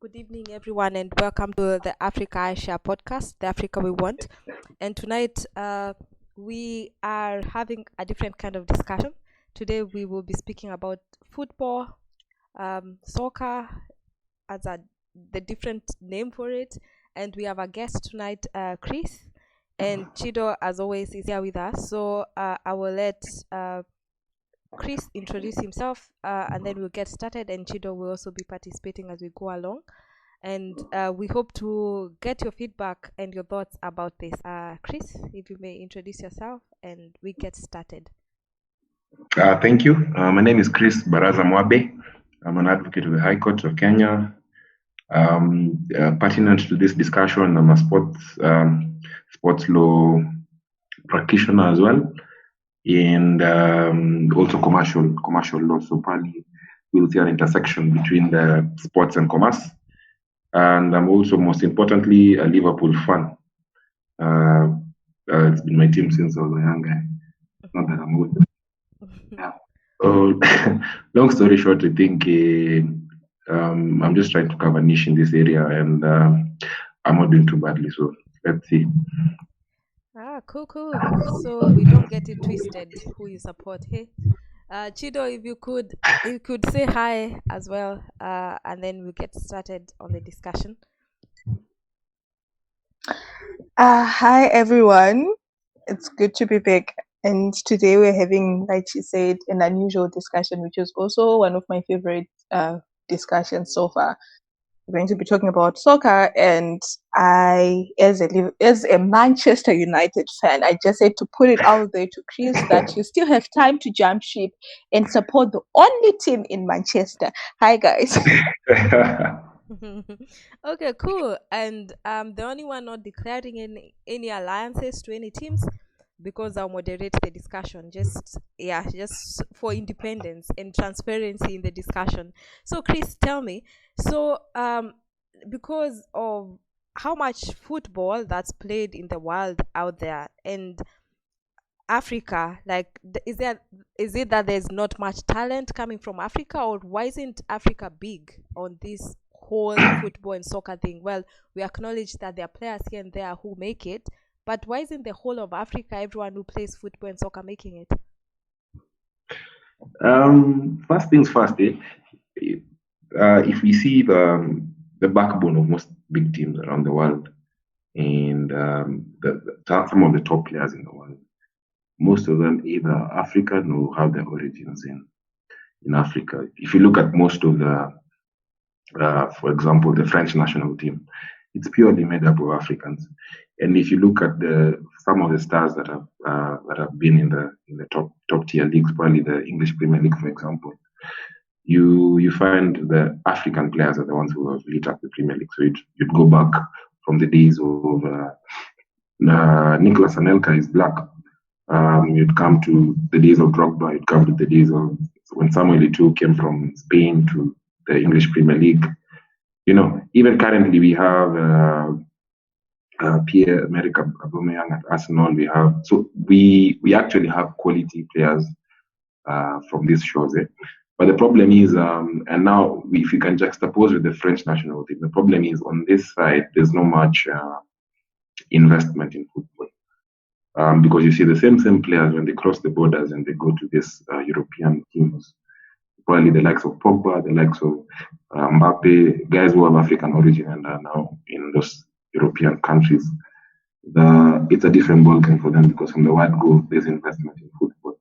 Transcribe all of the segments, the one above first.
Good evening, everyone, and welcome to the Africa I Share podcast, the Africa we want. And tonight, we are having a different kind of discussion. Today, we will be speaking about football, soccer as the different name for it. And we have a guest tonight, Chris, and Chido, as always, is here with us. So I will let Chris introduce himself, and then we'll get started, and Chido will also be participating as we go along. And we hope to get your feedback and your thoughts about this. Chris, if you may introduce yourself and we get started. Thank you. My name is Chris Baraza Mwabe. I'm an advocate of the High Court of Kenya. Pertinent to this discussion, I'm a sports law practitioner as well, and also commercial law. So probably we'll see an intersection between the sports and commerce. And I'm also, most importantly, a Liverpool fan. It's been my team since I was a young guy. Not that I'm old. Yeah. So, long story short, I think I'm just trying to cover a niche in this area, and I'm not doing too badly. So let's see. Cool. So we don't get it twisted who you support. Hey, Chido, if you could say hi as well, and then we'll get started on the discussion. Hi everyone, it's good to be back. And today we're having, like she said, an unusual discussion, which is also one of my favorite discussions so far. We're going to be talking about soccer, and I, as a Manchester United fan, I just had to put it out there to Chris that you still have time to jump ship and support the only team in Manchester. Hi guys. Okay, cool. And the only one not declaring any alliances to any teams, because I'll moderate the discussion, just for independence and transparency in the discussion. So Chris, tell me, so because of how much football that's played in the world out there, and Africa, like, is it that there's not much talent coming from Africa, or why isn't Africa big on this whole football and soccer thing? Well, we acknowledge that there are players here and there who make it, but why isn't the whole of Africa, everyone who plays football and soccer, making it? First things first, if we see the backbone of most big teams around the world, and some of the top players in the world, most of them either African or have their origins in Africa. If you look at most of for example, the French national team, it's purely made up of Africans. And if you look at some of the stars that have been in the top tier leagues, probably the English Premier League, for example, you find the African players are the ones who have lit up the Premier League. So you'd go back from the days of Nicolas Anelka is black. You'd come to the days of Drogba. You'd come to the days of when Samuel Eto'o came from Spain to the English Premier League. Even currently we have Pierre-Emerick Aubameyang at Arsenal. We actually have quality players from these shows. But the problem is, and now if you can juxtapose with the French national team, the problem is on this side there's not much investment in football. Because you see the same players when they cross the borders and they go to these European teams, probably the likes of Pogba, the likes of Mbappe, guys who have African origin and are now in those European countries. It's a different ballgame for them, because from the word go, there's investment in football.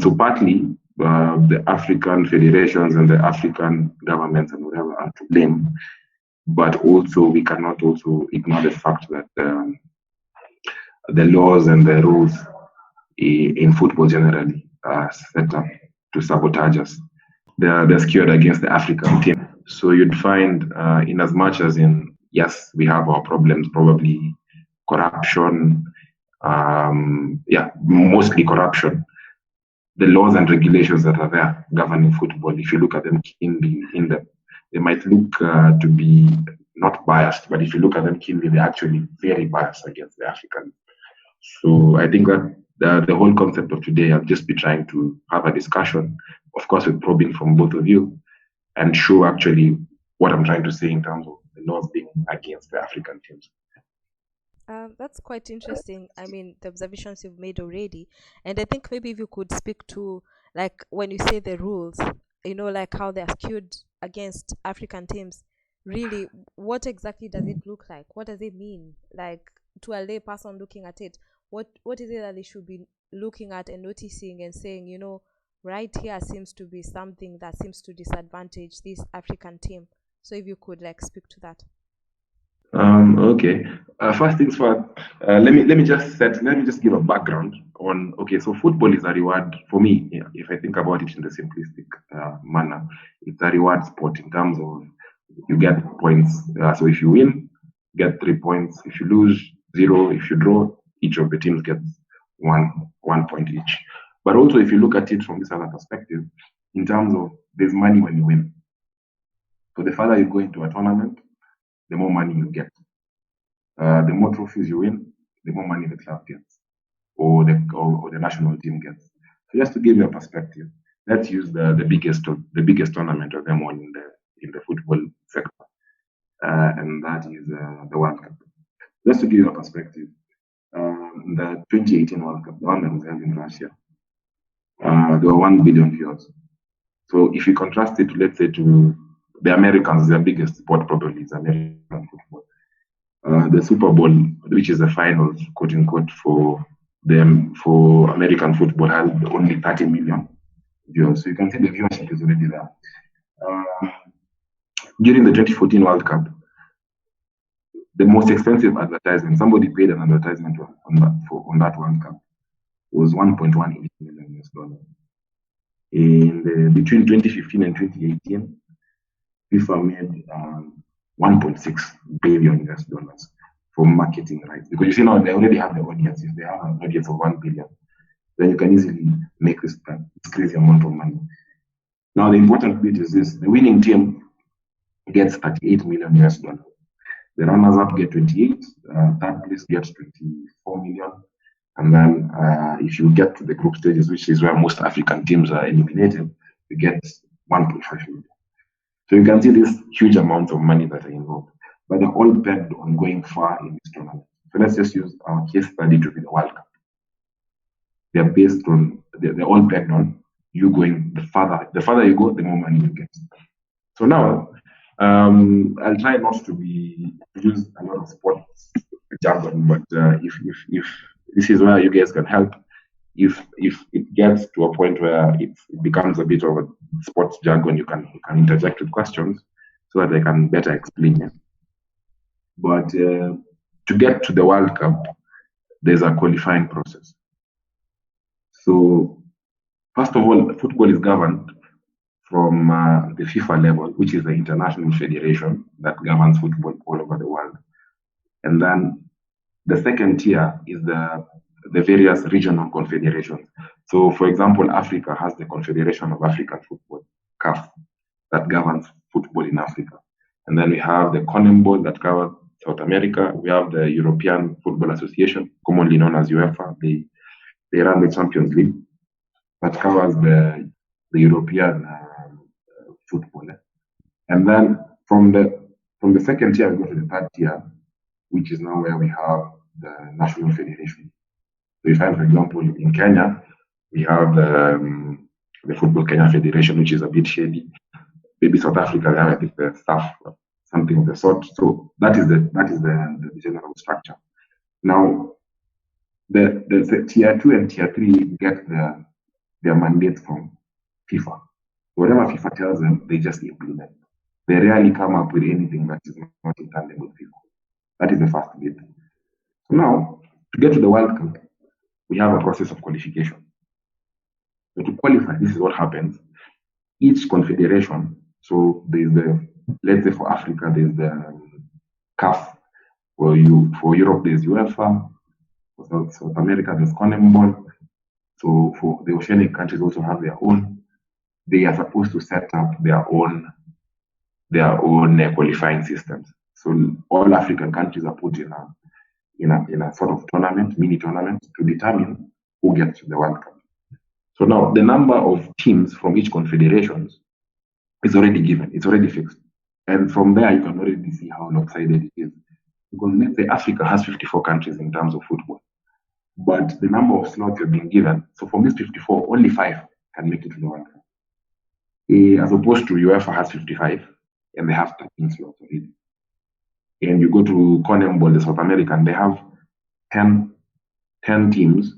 So partly the African federations and the African governments and whatever are to blame, but also we cannot also ignore the fact that the laws and the rules in football generally are set up to sabotage us. They're skewed against the African team. So you'd find, in as much as yes, we have our problems, probably corruption, mostly corruption. The laws and regulations that are there governing football, if you look at them keenly, they might look to be not biased, but if you look at them keenly, they're actually very biased against the Africans. So I think that the whole concept of today, I'll just be trying to have a discussion, of course, with probing from both of you, and show actually what I'm trying to say in terms of the North being against the African teams. That's quite interesting. I mean, the observations you've made already. And I think maybe if you could speak to, like, when you say the rules, like how they're skewed against African teams, really, what exactly does it look like? What does it mean? Like, to a lay person looking at it, what is it that they should be looking at and noticing and saying, right here seems to be something that seems to disadvantage this African team? So if you could, like, speak to that. Okay. First things first. Let me just give a background on. Okay, so football is a reward for me. If I think about it in the simplistic manner, it's a reward sport in terms of you get points. So if you win, you get 3 points. If you lose, 0. If you draw, each of the teams gets one point each. But also, if you look at it from this other perspective, in terms of there's money when you win. So the further you go into a tournament, the more money you get. The more trophies you win, the more money the club gets, or the national team gets. So just to give you a perspective, let's use the biggest tournament of them all in the football sector, and that is the World Cup. Just to give you a perspective, the 2018 World Cup, the one that was held in Russia, there were 1 billion viewers. So if you contrast it, let's say, to the Americans, their biggest sport probably is American football. The Super Bowl, which is the finals, quote unquote, for American football, had only 30 million viewers. So you can see the viewership is already there. During the 2014 World Cup, the most expensive advertisement, somebody paid an advertisement on that World Cup, was $1.18 million. Between 2015 and 2018, FIFA made 1.6 billion US dollars for marketing rights. Because you see now they already have the audience. If they have an audience of 1 billion, then you can easily make this crazy amount of money. Now the important bit is this: the winning team gets 38 million US dollars. The runners up get 28, third place gets 24 million. And then if you get to the group stages, which is where most African teams are eliminated, you get 1.5 million. So you can see this huge amount of money that are involved, but they're all pegged on going far in this tournament. So let's just use our case study to be the World Cup. They're based on, they're all pegged on you going the farther you go, the more money you get. So now, I'll try not to use a lot of sports jargon, but if this is where you guys can help. If it gets to a point where it becomes a bit of a sports jargon, you can interject with questions so that I can better explain it. But to get to the World Cup, there's a qualifying process. So first of all, football is governed from the FIFA level, which is the international federation that governs football all over the world. And then the second tier is the various regional confederations. So, for example, Africa has the Confederation of African Football, CAF, that governs football in Africa. And then we have the CONMEBOL that covers South America. We have the European Football Association, commonly known as UEFA. They run the Champions League that covers the European football. And then from the second tier, we go to the third tier, which is now where we have the national federation. So you find, for example, in Kenya, we have the Football Kenya Federation, which is a bit shady. Maybe South Africa, they have, I think, the staff, something of the sort. So that is the general structure. Now, the tier 2 and tier 3 get their mandates from FIFA. Whatever FIFA tells them, they just implement. They rarely come up with anything that is not in tandem with FIFA. That is the first bit. So now, to get to the World Cup, we have a process of qualification. So to qualify, this is what happens. Each confederation, so there's let's say for Africa, there's the CAF. For Europe, there's UEFA. For South America, there's CONMEBOL. So for the oceanic countries also have their own. They are supposed to set up their own qualifying systems. So all African countries are put in a sort of mini tournament to determine who gets to the World Cup. So now the number of teams from each confederation is already given, it's already fixed. And from there, you can already see how lopsided it is. Because let's say Africa has 54 countries in terms of football, but the number of slots you're being given, so from these 54, only 5 can make it to the World Cup. As opposed to UEFA has 55, and they have 13 slots already. And you go to CONMEBOL, the South American, they have 10 teams,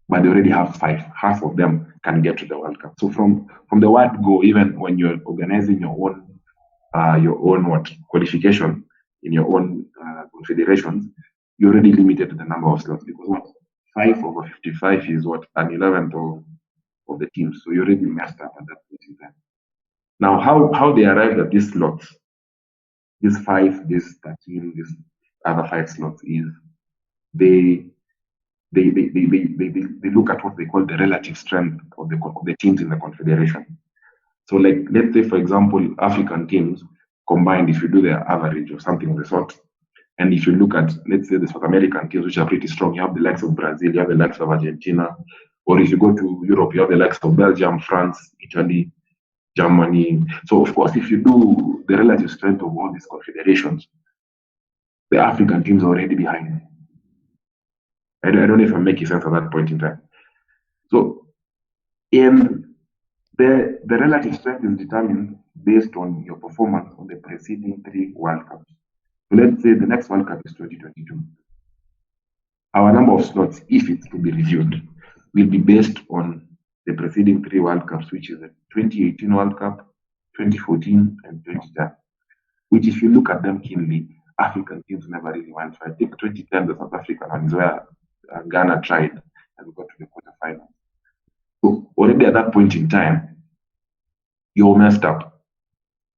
but they already have 5. Half of them can get to the World Cup. So from the word go, even when you're organizing your own qualification in your own confederations, you're already limited to the number of slots, because 5 over 55 is an 11th of the teams. So you already messed up at that point in time. Now, how they arrived at these slots, these 5, this 13, this other 5 slots, is they look at what they call the relative strength of the teams in the confederation. So, like, let's say, for example, African teams combined, if you do the average or something of the sort, and if you look at, let's say, the South American teams, which are pretty strong, you have the likes of Brazil, you have the likes of Argentina, or if you go to Europe, you have the likes of Belgium, France, Italy, Germany. So, of course, if you do the relative strength of all these confederations, the African teams are already behind. I don't know if I'm making sense at that point in time. So, in the relative strength is determined based on your performance on the preceding 3 World Cups. So let's say the next World Cup is 2022. Our number of slots, if it's to be reviewed, will be based on the preceding 3 World Cups, which is the 2018 World Cup, 2014, and 2010. Which, if you look at them keenly, African teams never really went. So I think 2010, the South African one, is where Ghana tried and got to the quarterfinals. So already at that point in time, you're messed up.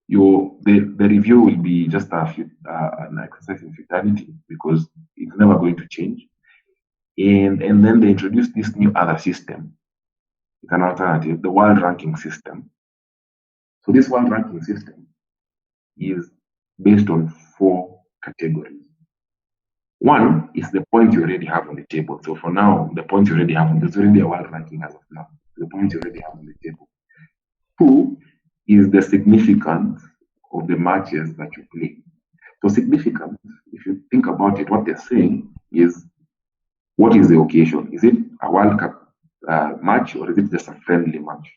The review will be just an exercise in futility, because it's never going to change. And then they introduced this new other system. It's an alternative, the world ranking system. So this world ranking system is based on 4 categories. One is the points you already have on the table. So for now, the points you already have, there's already a world ranking as of now. The points you already have on the table. 2 is the significance of the matches that you play. So significance, if you think about it, what they're saying is, what is the occasion? Is it a World Cup match, or is it just a friendly match?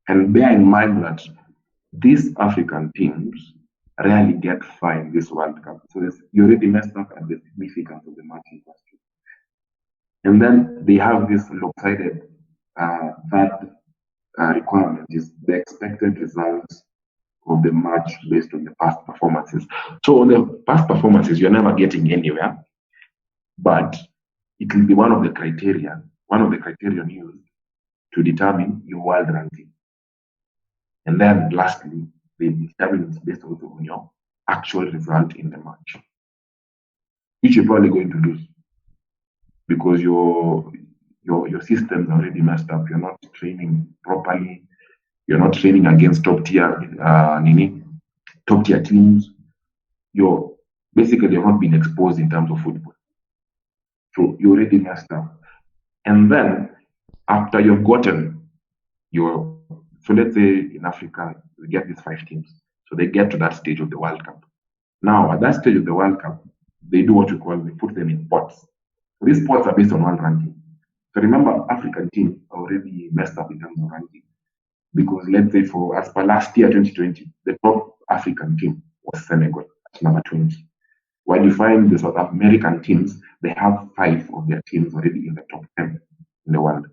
And bear in mind that these African teams rarely get fine this World Cup. So you already messed up at the significance of the match in question. And then they have this lopsided third requirement, is the expected results of the match based on the past performances. So on the past performances, you're never getting anywhere, but it will be one of the criteria used to determine your world ranking. And then lastly, they determine it based also on your actual result in the match, which you're probably going to lose, because your system's already messed up. You're not training properly. You're not training against top tier teams. You're not being exposed in terms of football. So you already messed up. And then after you've gotten so let's say in Africa, we get these 5 teams. So they get to that stage of the World Cup. Now, at that stage of the World Cup, they do what we put them in pots. So these pots are based on world ranking. So remember, African teams are already messed up in terms of ranking. Because let's say as per last year, 2020, the top African team was Senegal at number 20. While you find the South American teams, they have 5 of their teams already in the top 10 in the world.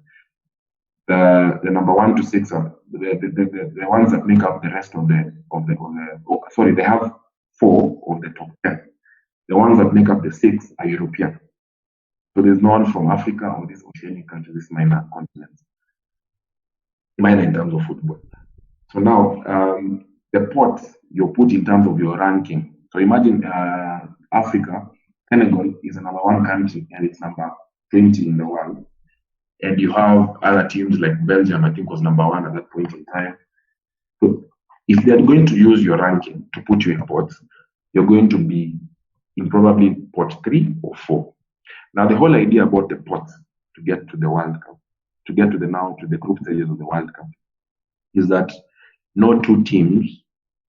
The number 1 to 6 are the ones that make up the rest of they have 4 of the top 10. The ones that make up the 6 are European. So there's no one from Africa or these oceanic countries, these minor continents. Minor in terms of football. So now, the pots you put in terms of your ranking. So imagine Africa, Senegal is the number 1 country, and it's number 20 in the world. And you have other teams like Belgium, I think was number 1 at that point in time. So if they're going to use your ranking to put you in pots, you're going to be in probably pot 3 or 4. Now, the whole idea about the pots to get to the World Cup, to get to the group stages of the World Cup, is that no 2 teams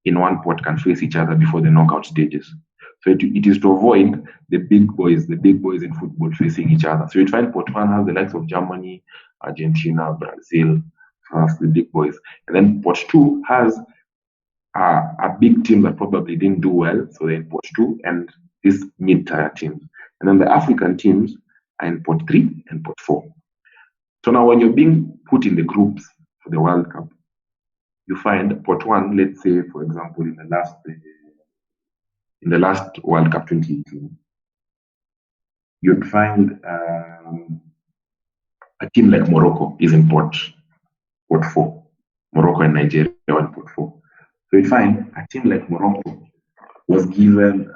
in one pot can face each other before the knockout stages. So it is to avoid the big boys in football facing each other. So you'd find pot one has the likes of Germany, Argentina, Brazil, France, the big boys. And then pot two has a big team that probably didn't do well, so they're in pot two, and these mid-tier teams. And then the African teams are in pot three and pot four. So now when you're being put in the groups for the World Cup, you find pot one, let's say, for example, in the last World Cup 2018, you'd find a team like Morocco is in pot four. Morocco and Nigeria are in pot four. So you'd find a team like Morocco was given,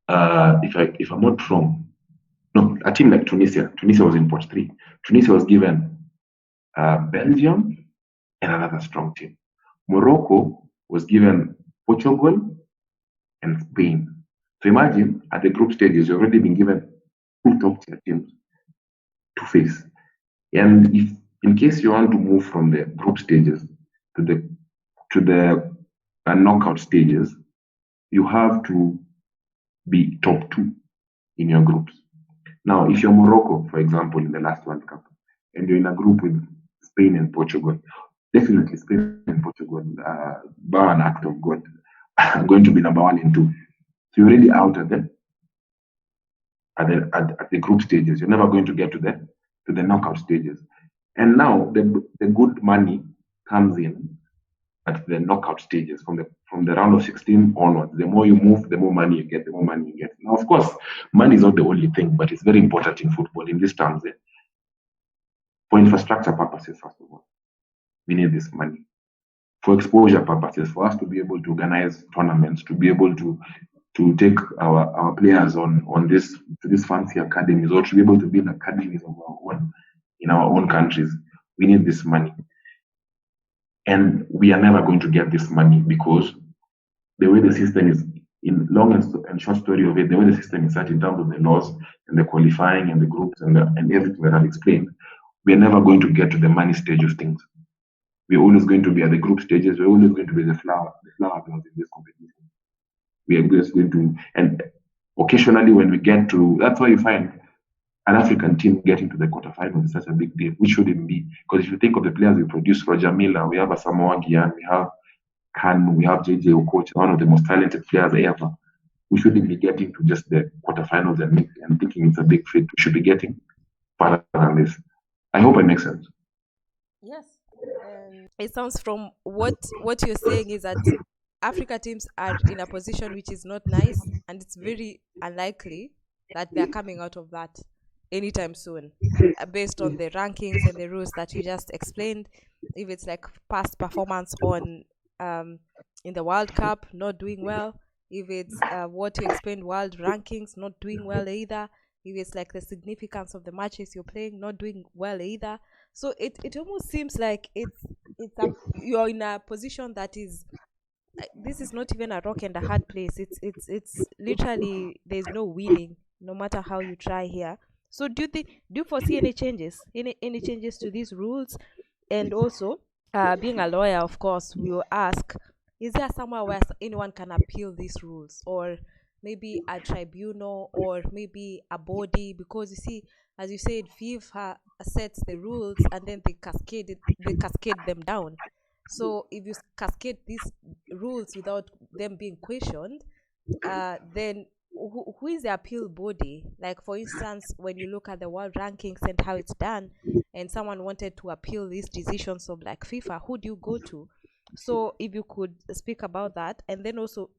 if I'm not wrong, no, a team like Tunisia was in pot three. Tunisia was given Belgium and another strong team. Morocco was given Portugal and Spain. So imagine at the group stages, you've already been given two top tier teams to face. And if in case you want to move from the group stages to the knockout stages, you have to be top two in your groups. Now, if you're Morocco, for example, in the last World Cup, and you're in a group with Spain and Portugal, definitely Spain and Portugal, by an act of God, are going to be number one and two. So you're already out at the group stages. You're never going to get to the knockout stages. And now the good money comes in at the knockout stages from the round of 16 onwards. The more you move, the more money you get, Now, of course, money is not the only thing, but it's very important in football in these terms. For infrastructure purposes, first of all, we need this money. For exposure purposes, for us to be able to organize tournaments, to be able to take our players on this fancy academies, or to be able to build academies of our own in our own countries, we need this money. And we are never going to get this money because the way the system is, in long and short story of it, the way the system is set in terms of the laws and the qualifying and the groups and everything that I've explained, we are never going to get to the money stage of things. We're always going to be at the group stages. We're always going to be the flower girls in this competition. We are just going to, and occasionally when we get to, that's why you find an African team getting to the quarterfinals is such a big deal, which shouldn't be. Because if you think of the players we produce, Roger Miller, we have Asamoah Gyan, we have Khan, we have JJ Okocha, one of the most talented players ever. We shouldn't be getting to just the quarterfinals and thinking it's a big feat. We should be getting further than this. I hope it makes sense. Yes. It sounds from what you're saying is that Africa teams are in a position which is not nice, and it's very unlikely that they're coming out of that anytime soon, based on the rankings and the rules that you just explained. If it's like past performance on in the World Cup, not doing well. If it's what you explained, world rankings, not doing well either. If it's like the significance of the matches you're playing, not doing well either. So it almost seems like you're in a position that is, this is not even a rock and a hard place. It's literally, there's no winning, no matter how you try here. So do you foresee any changes, any changes to these rules? And also, being a lawyer, of course, we will ask: is there somewhere where anyone can appeal these rules, or maybe a tribunal, or maybe a body? Because you see, as you said, FIFA sets the rules and then they cascade them down. So if you cascade these rules without them being questioned, then who is the appeal body? Like, for instance, when you look at the world rankings and how it's done, and someone wanted to appeal these decisions of like FIFA, who do you go to? So if you could speak about that. And then also,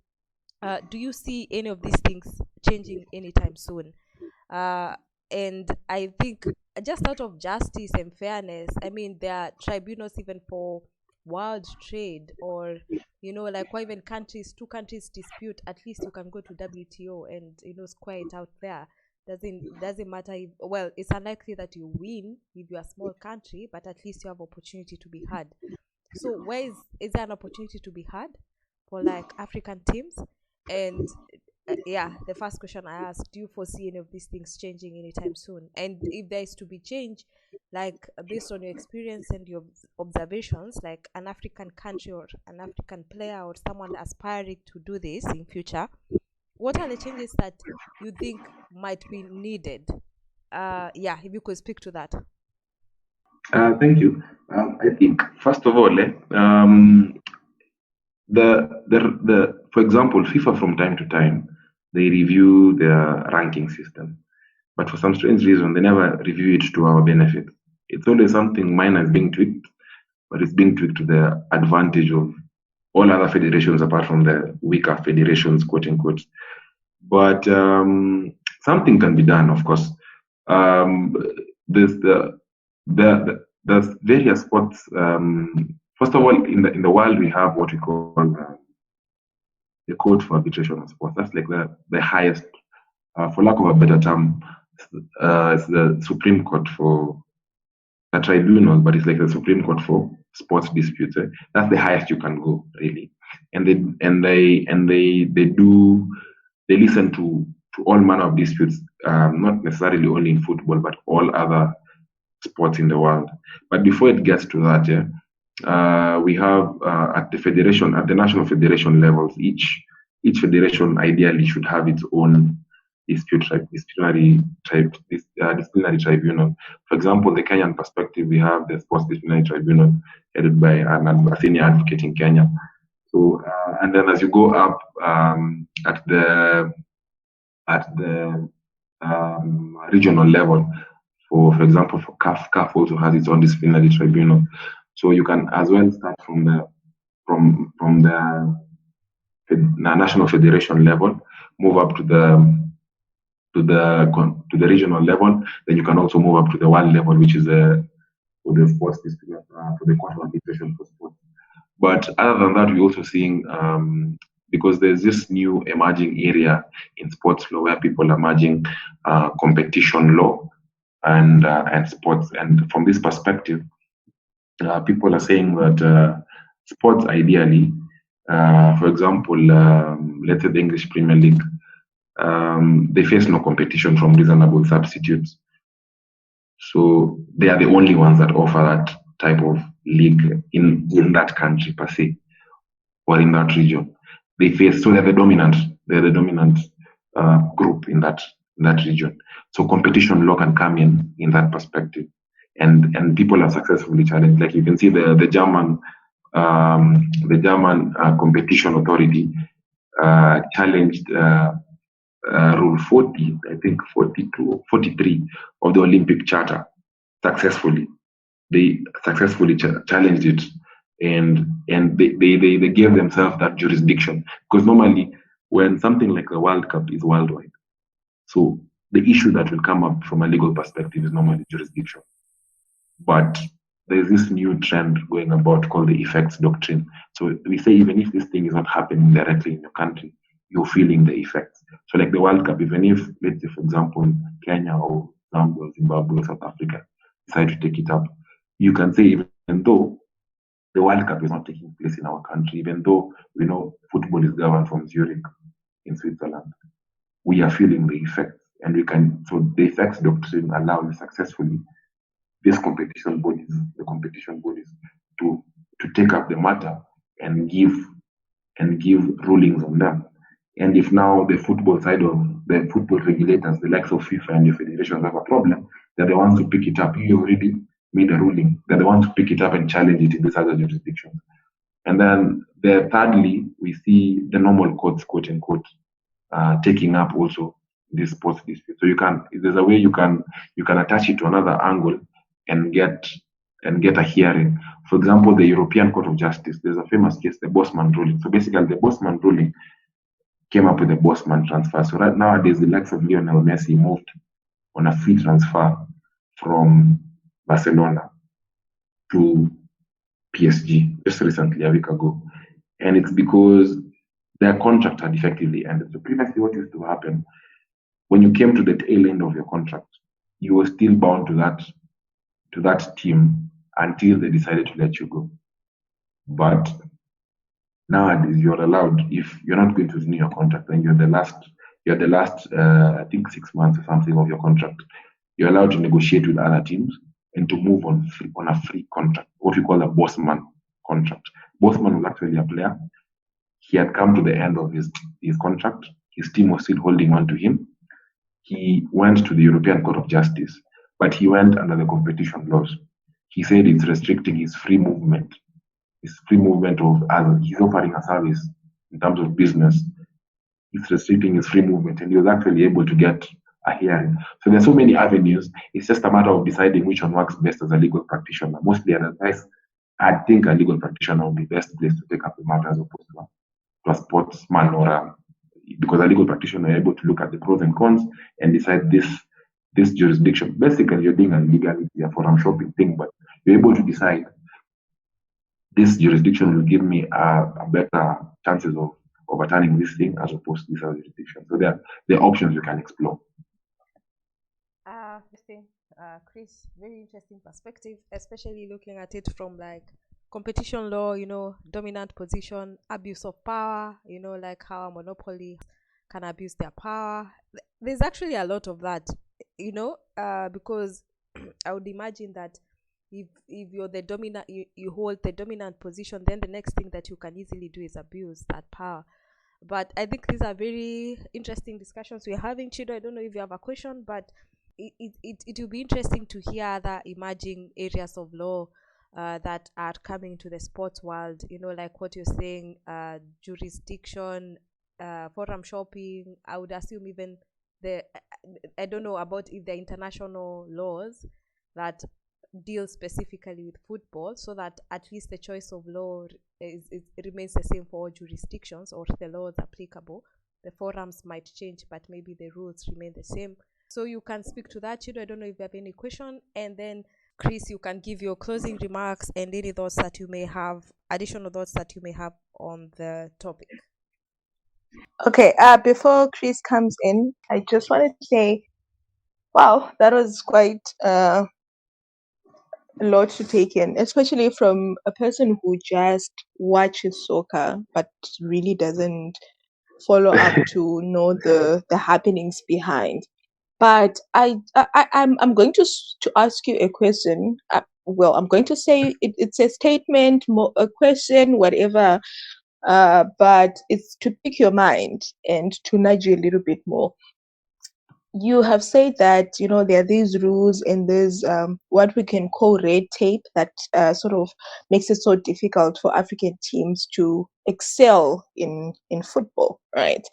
do you see any of these things changing anytime soon? And I think, just out of justice and fairness, I mean, there are tribunals even for world trade, or like, why even two countries dispute, at least you can go to WTO and square it out there. Doesn't matter if, well, it's unlikely that you win if you're a small country, but at least you have opportunity to be heard. So where is there an opportunity to be heard for like African teams? And the first question I asked, do you foresee any of these things changing anytime soon? And if there is to be change, like based on your experience and your observations, like an African country or an African player or someone aspiring to do this in future, what are the changes that you think might be needed? If you could speak to that. Thank you. I think first of all, for example, FIFA from time to time they review their ranking system, but for some strange reason they never review it to our benefit. It's always something minor is being tweaked, but it's being tweaked to the advantage of all other federations apart from the weaker federations, quote unquote. But something can be done, of course. There's there's various sports. First of all, in the world, we have what we call the Court for Arbitration of Sports. That's like the highest, for lack of a better term, it's the Supreme Court for a tribunal, but it's like the Supreme Court for sports disputes. That's the highest you can go, really. And they listen to all manner of disputes, not necessarily only in football, but all other sports in the world. But before it gets to that, we have at the national federation levels, each federation ideally should have its own disciplinary tribunal. For example, the Kenyan perspective, we have the sports disciplinary tribunal headed by a senior advocate in Kenya. So, and then as you go up at the regional level, for example, for CAF also has its own disciplinary tribunal. So you can as well start from the national federation level, move up to the regional level. Then you can also move up to the world level, which is for the sports for the Court of Arbitration for Sports. But other than that, we're also seeing because there's this new emerging area in sports law where people are merging competition law and sports. And from this perspective, people are saying that sports ideally, for example, let's say the English Premier League, they face no competition from reasonable substitutes. So they are the only ones that offer that type of league in that country per se, or in that region. So they're the dominant group in that region. So competition law can come in that perspective, and people are successfully challenged. Like you can see the German competition authority challenged Rule 40, I think 42, 43 of the Olympic Charter successfully. They successfully challenged it, and they gave themselves that jurisdiction, because normally when something like a World Cup is worldwide, so the issue that will come up from a legal perspective is normally jurisdiction. But there's this new trend going about called the effects doctrine. So we say even if this thing is not happening directly in your country, you're feeling the effects. So like the World Cup, even if, let's say, for example, Kenya or Zambia or Zimbabwe or South Africa decide to take it up, you can say even though the World Cup is not taking place in our country, even though we know football is governed from Zurich in Switzerland, we are feeling the effects. And we can, so the effects doctrine allows successfully the competition bodies to take up the matter and give rulings on them. And if now the football side of the football regulators, the likes of FIFA and the federations have a problem, they're the ones to pick it up. You already made a ruling. They're the ones to pick it up and challenge it in these other jurisdictions. And then thirdly, we see the normal courts, quote unquote, taking up also this sports dispute. So there's a way you can attach it to another angle and get a hearing. For example, the European Court of Justice, there's a famous case, the Bosman ruling. So basically, the Bosman ruling came up with the Bosman transfer. So right nowadays, the likes of Lionel Messi moved on a free transfer from Barcelona to PSG just recently, a week ago. And it's because their contract had effectively ended. So previously, what used to happen, when you came to the tail end of your contract, you were still bound to that team until they decided to let you go. But Nowadays, you're allowed, if you're not going to renew your contract and you're the last, I think 6 months or something of your contract, you're allowed to negotiate with other teams and to move on a free contract, what we call a bossman contract. Bossman was actually a player. He had come to the end of his contract. His team was still holding on to him. He went to the European Court of Justice, but he went under the competition laws. He said it's restricting his free movement. His free movement of, as he's offering a service in terms of business, it's restricting his free movement, and he was actually able to get a hearing. So there's so many avenues. It's just a matter of deciding which one works best as a legal practitioner. Mostly, I think a legal practitioner would be best placed to take up the matter as opposed to a sportsman because a legal practitioner is able to look at the pros and cons and decide this jurisdiction. Basically, you're doing a legality, a forum shopping thing, but you're able to decide this jurisdiction will give me a better chances of overturning this thing as opposed to this other jurisdiction. So there are options you can explore. Chris, very interesting perspective, especially looking at it from like competition law, dominant position, abuse of power, like how a monopoly can abuse their power. There's actually a lot of that, because I would imagine that if you're the dominant, you hold the dominant position, then the next thing that you can easily do is abuse that power. But I think these are very interesting discussions we're having. Chido, I don't know if you have a question, but it will be interesting to hear other emerging areas of law that are coming to the sports world, like what you're saying, jurisdiction, forum shopping. I would assume even I don't know about if the international laws that deal specifically with football, so that at least the choice of law remains the same for all jurisdictions, or the laws applicable. The forums might change, but maybe the rules remain the same. So you can speak to that, Chido. I don't know if you have any question. And then, Chris, you can give your closing remarks and any thoughts that you may have, additional thoughts that you may have on the topic. Okay, before Chris comes in, I just wanted to say, wow, that was quite a lot to take in, especially from a person who just watches soccer but really doesn't follow up to know the happenings behind. But I'm going to ask you a question. Well, I'm going to say it's a statement, a question, whatever. But it's to pick your mind and to nudge you a little bit more. You have said that there are these rules and there's what we can call red tape that sort of makes it so difficult for African teams to excel in football, right?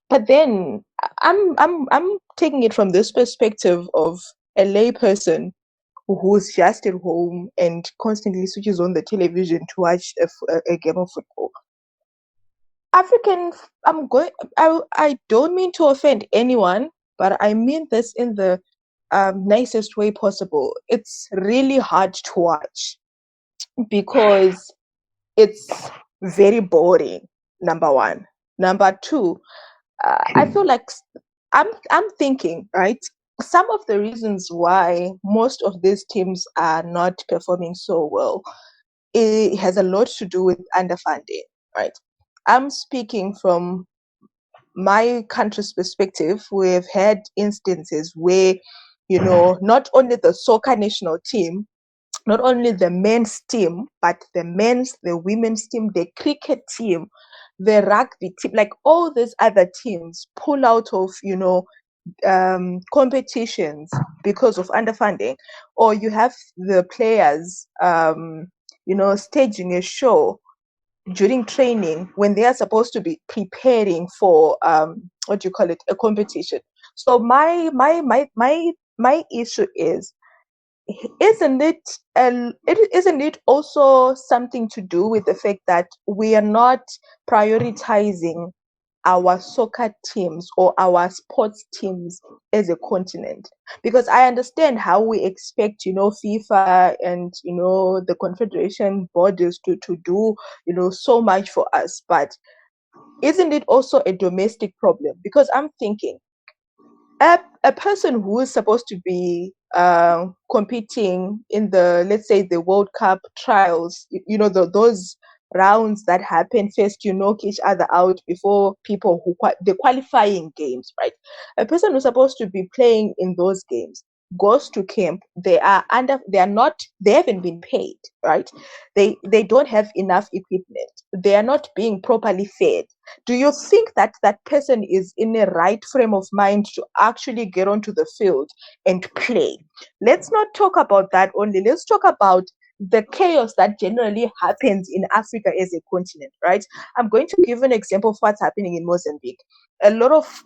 But then I'm taking it from this perspective of a layperson who's just at home and constantly switches on the television to watch a game of football. I don't mean to offend anyone, but I mean this in the nicest way possible. It's really hard to watch because it's very boring, number one. Number two, I feel like I'm thinking, right? Some of the reasons why most of these teams are not performing so well, it has a lot to do with underfunding, right? I'm speaking from my country's perspective. We've had instances where, not only the soccer national team, not only the men's team, but the women's team, the cricket team, the rugby team, like all these other teams pull out of, competitions because of underfunding, or you have the players, staging a show during training when they are supposed to be preparing for a competition. So my issue is, isn't it also something to do with the fact that we are not prioritizing our soccer teams or our sports teams as a continent? Because I understand how we expect, FIFA and, the confederation bodies to do, so much for us, but isn't it also a domestic problem? Because I'm thinking, a person who is supposed to be competing in the, let's say, the World Cup trials, those rounds that happen first, you knock each other out before people the qualifying games, right? A person who's supposed to be playing in those games goes to camp. They haven't been paid, right? They don't have enough equipment. They are not being properly fed. Do you think that that person is in a right frame of mind to actually get onto the field and play? Let's not talk about that only. Let's talk about the chaos that generally happens in Africa as a continent, right? I'm going to give an example of what's happening in Mozambique. A lot of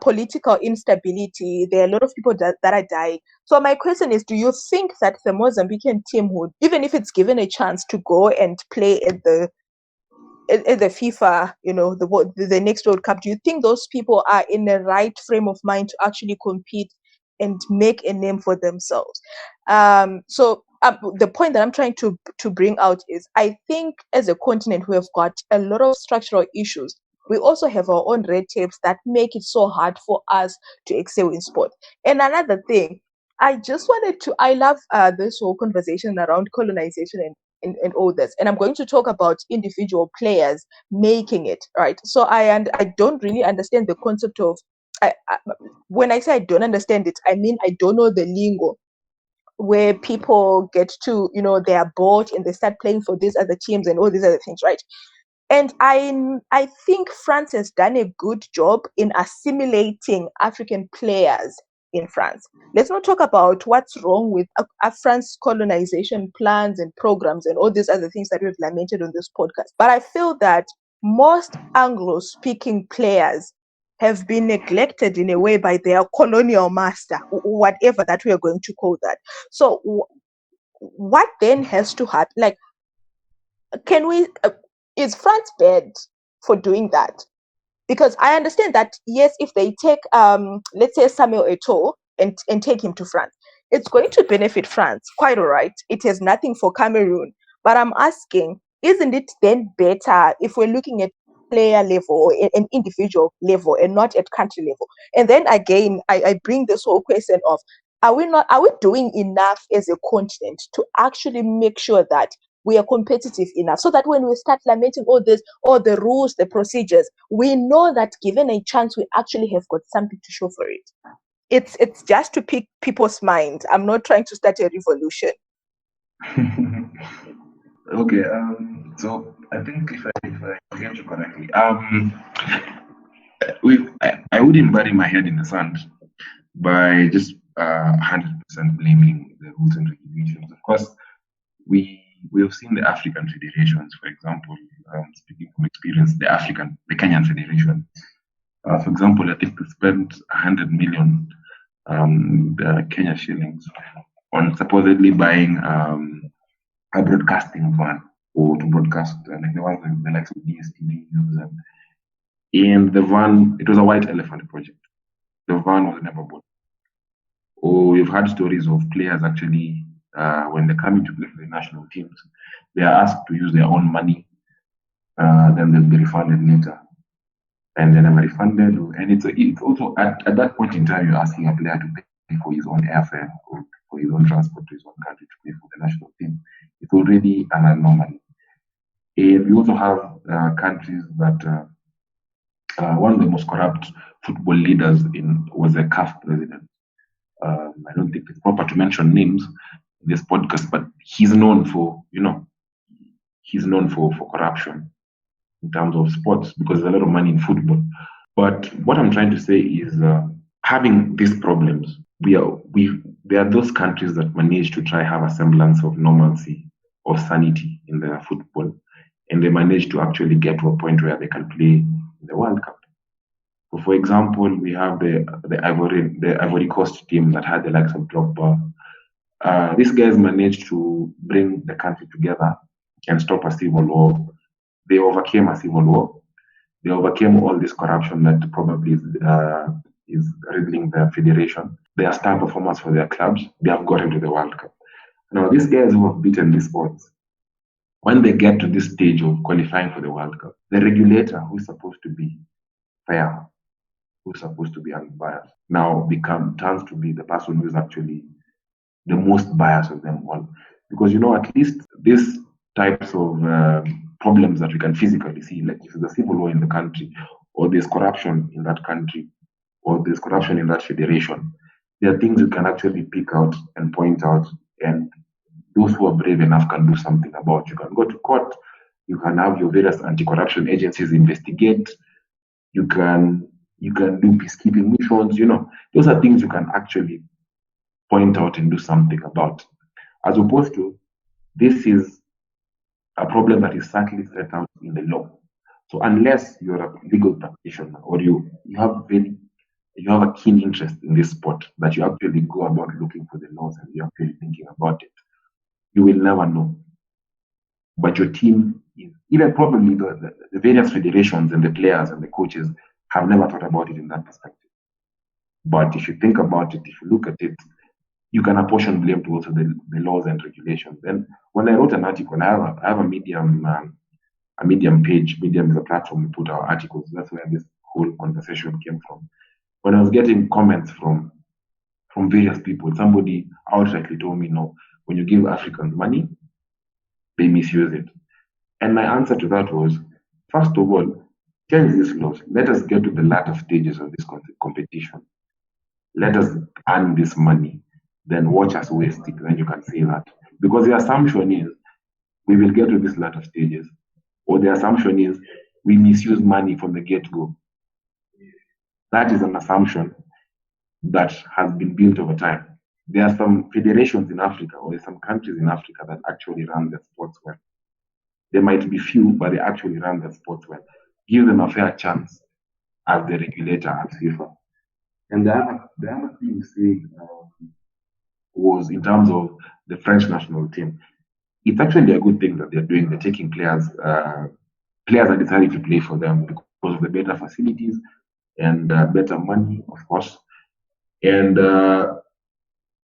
political instability. There are a lot of people that are dying. So my question is, do you think that the Mozambican team would, even if it's given a chance to go and play at the FIFA, the next World Cup, do you think those people are in the right frame of mind to actually compete and make a name for themselves? The point that I'm trying to bring out is, I think as a continent we have got a lot of structural issues. We also have our own red tapes that make it so hard for us to excel in sport. And another thing, I love this whole conversation around colonization and all this. And I'm going to talk about individual players making it, right? So I don't really understand the concept of, when I say I don't understand it, I mean I don't know the lingo where people get to, they are bought and they start playing for these other teams and all these other things, right? And I think France has done a good job in assimilating African players in France. Let's not talk about what's wrong with France colonization plans and programs and all these other things that we've lamented on this podcast. But I feel that most Anglo-speaking players have been neglected in a way by their colonial master, whatever that we are going to call that. So what then has to happen? Like, can we is France bad for doing that? Because I understand that, yes, if they take let's say Samuel Eto'o and take him to France, it's going to benefit France, quite all right. It has nothing for Cameroon. But I'm asking, isn't it then better if we're looking at player level or an individual level and not at country level? And then again, I bring this whole question of, are we doing enough as a continent to actually make sure that we are competitive enough, so that when we start lamenting all the rules, the procedures, we know that given a chance, we actually have got something to show for it. It's just to pick people's mind. I'm not trying to start a revolution. Okay, so I think if I get you correctly, I wouldn't bury my head in the sand by just 100% blaming the rules and regulations. Of course, we have seen the African federations, for example, speaking from experience, the Kenyan Federation, for example, I think they spent 100 million Kenya shillings on supposedly buying a broadcasting van, or to broadcast like the ones the likes of DSTV use. And the van, it was a white elephant project. The van was never bought. Or we've had stories of players actually, when they come into play for the national teams, they are asked to use their own money, then they'll be refunded later. And then I'm refunded. And it's also at that point in time, you're asking a player to pay for his own airfare or for his own transport to his own country to play for the national team. It's already an anomaly. And we also have countries that one of the most corrupt football leaders was a CAF president. I don't think it's proper to mention names in this podcast, but he's known for corruption in terms of sports, because there's a lot of money in football. But what I'm trying to say is, having these problems, there are those countries that manage to try have a semblance of normalcy or sanity in their football, and they manage to actually get to a point where they can play in the World Cup. So, for example, we have the Ivory Coast team that had the likes of Drogba. These guys managed to bring the country together and stop a civil war. They overcame a civil war. They overcame all this corruption that probably is riddling the federation. They are star performers for their clubs. They have gotten to the World Cup. Now, these guys who have beaten these odds, when they get to this stage of qualifying for the World Cup, the regulator, who is supposed to be fair, who's supposed to be unbiased, now turns to be the person who is actually the most biased of them all. Because, at least this types of problems that we can physically see, like if there's a civil war in the country, or there's corruption in that country, or there's corruption in that federation, there are things you can actually pick out and point out, and those who are brave enough can do something about. You can go to court, you can have your various anti-corruption agencies investigate, you can do peacekeeping missions, those are things you can actually point out and do something about. As opposed to, this is a problem that is certainly set out in the law. So unless you're a legal practitioner or you have a keen interest in this sport, that you actually go about looking for the laws and you're actually thinking about it, you will never know. But your team, even probably the various federations and the players and the coaches have never thought about it in that perspective. But if you think about it, if you look at it, you can apportion blame to also the laws and regulations. And when I wrote an article, I have a Medium page. Medium is a platform we put our articles. That's where this whole conversation came from. When I was getting comments from various people, somebody outrightly told me, no, when you give Africans money, they misuse it. And my answer to that was, first of all, change these laws. Let us get to the latter stages of this competition. Let us earn this money. Then watch us waste it. Then you can say that. Because the assumption is we will get to these latter stages. Or the assumption is we misuse money from the get-go. That is an assumption that has been built over time. There are some federations in Africa or some countries in Africa that actually run their sports well. There might be few, but they actually run their sports well. Give them a fair chance as the regulator at FIFA. And the other thing to say was in terms of the French national team. It's actually a good thing that they're doing. They're taking players are deciding to play for them because of the better facilities and better money, of course. And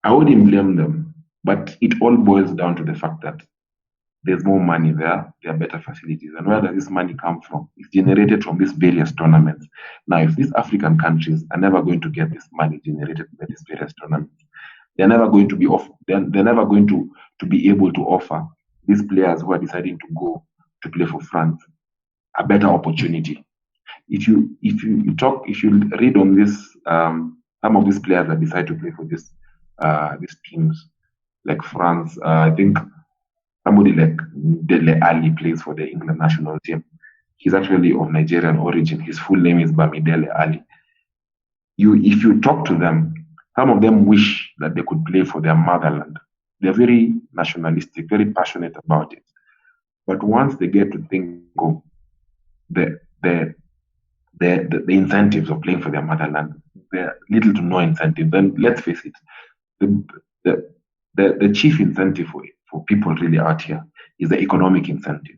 I wouldn't blame them, but it all boils down to the fact that there's more money there are better facilities. And where does this money come from? It's generated from these various tournaments. Now, if these African countries are never going to get this money generated by these various tournaments, they're never going to be they're never going to be able to offer these players who are deciding to go to play for France a better opportunity. If you read on this, some of these players that decide to play for these teams, like France, I think somebody like Dele Ali plays for the England national team. He's actually of Nigerian origin. His full name is Bamidele Ali. If you talk to them, some of them wish that they could play for their motherland. They're very nationalistic, very passionate about it. But once they get to think of the incentives of playing for their motherland, there are little to no incentive. Then let's face it, the chief incentive for people really out here is the economic incentive.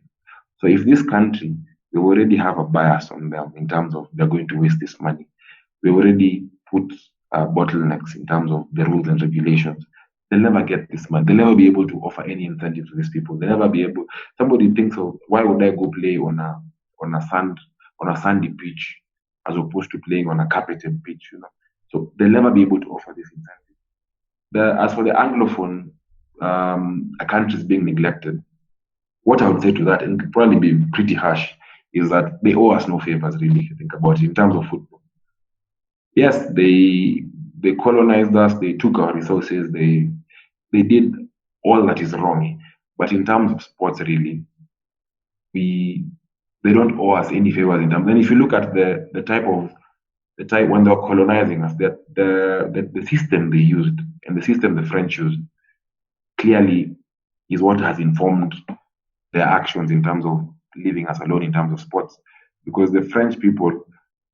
So if this country, we already have a bias on them in terms of they're going to waste this money, we already put bottlenecks in terms of the rules and regulations, they'll never get this money. They'll never be able to offer any incentive to these people. They'll never be able. Somebody thinks of, why would I go play on a sandy pitch as opposed to playing on a carpeted pitch? So they'll never be able to offer this incentive. As for the Anglophone countries being neglected, what I would say to that, and it could probably be pretty harsh, is that they owe us no favors, really, if you think about it, in terms of football. Yes, they colonized us, they took our resources, they did all that is wrong. But in terms of sports, really, they don't owe us any favors in terms. And if you look at the type when they were colonizing us, the system they used and the system the French used clearly is what has informed their actions in terms of leaving us alone in terms of sports. Because the French people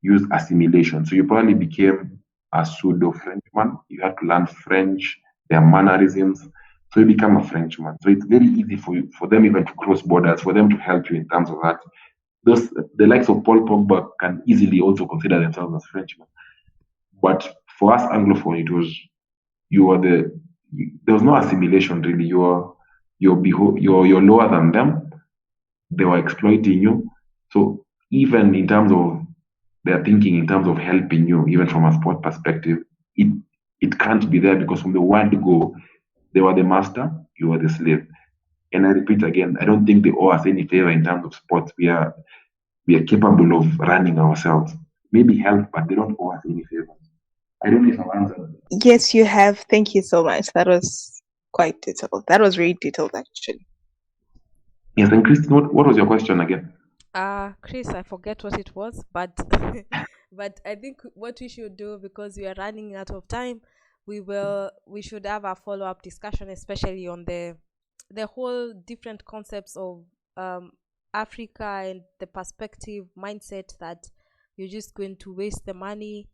used assimilation. So you probably became a pseudo Frenchman. You had to learn French, their mannerisms. So you become a Frenchman. So it's very easy for them even to cross borders, for them to help you in terms of that. The likes of Paul Pogba can easily also consider themselves as Frenchmen. But for us Anglophone, it was there was no assimilation really. You're lower than them. They were exploiting you. So even in terms of their thinking, in terms of helping you, even from a sport perspective, it can't be there, because from the word go, they were the master, you were the slave. And I repeat again, I don't think they owe us any favor in terms of sports. We are capable of running ourselves. Maybe help, but they don't owe us any favor. I don't know if I've answered. Yes, you have. Thank you so much. That was quite detailed. That was really detailed, actually. Yes, and Christine, what was your question again? Chris, I forget what it was, but but I think what we should do, because we are running out of time, we should have a follow-up discussion, especially on the whole different concepts of um Africa and the perspective mindset that you're just going to waste the money,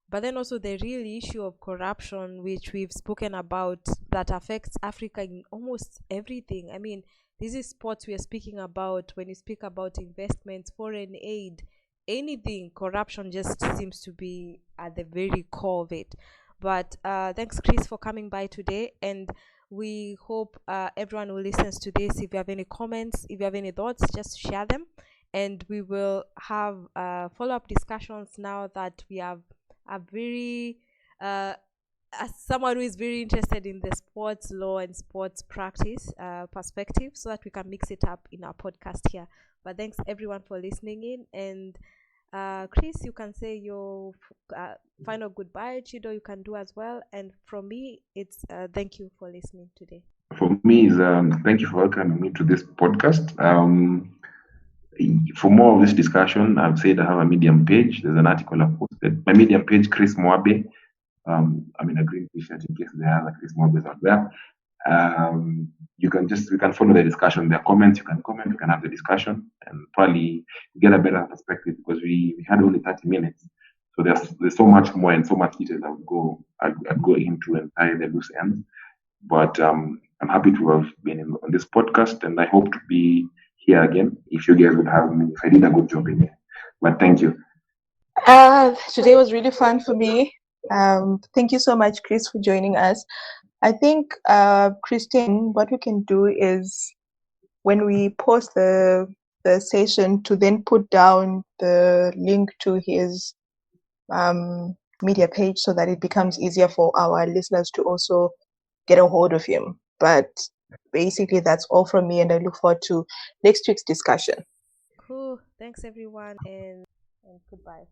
but then also the real issue of corruption, which we've spoken about, that affects Africa in almost everything. I mean, this is sports we are speaking about. When you speak about investments, foreign aid, anything, corruption just seems to be at the very core of it. But thanks, Chris, for coming by today. And we hope everyone who listens to this, if you have any comments, if you have any thoughts, just share them. And we will have follow-up discussions now that we have a very as someone who is very interested in the sports law and sports practice perspective, so that we can mix it up in our podcast here. But thanks everyone for listening in. And Chris, you can say your final goodbye. Chido, you can do as well. And from me, it's thank you for listening today. For me, is thank you for welcoming me to this podcast. For more of this discussion, I've said I have a Medium page. There's an article I've posted. My Medium page, Chris Mwabe. I'm in a green t-shirt in case there are other Chris Mwabes out there. We can follow the discussion. There are comments, you can comment, we can have the discussion, and probably get a better perspective, because we had only 30 minutes. So there's so much more and so much detail I'd go into and tie the loose ends. But I'm happy to have been on this podcast, and I hope to be here again if you guys would have me, if I did a good job in here. But thank you. Today was really fun for me. Thank you so much, Chris, for joining us. I think, Christine, what we can do is, when we post the session, to then put down the link to his media page, so that it becomes easier for our listeners to also get a hold of him. But basically, that's all from me, and I look forward to next week's discussion. Cool. Thanks everyone, and goodbye.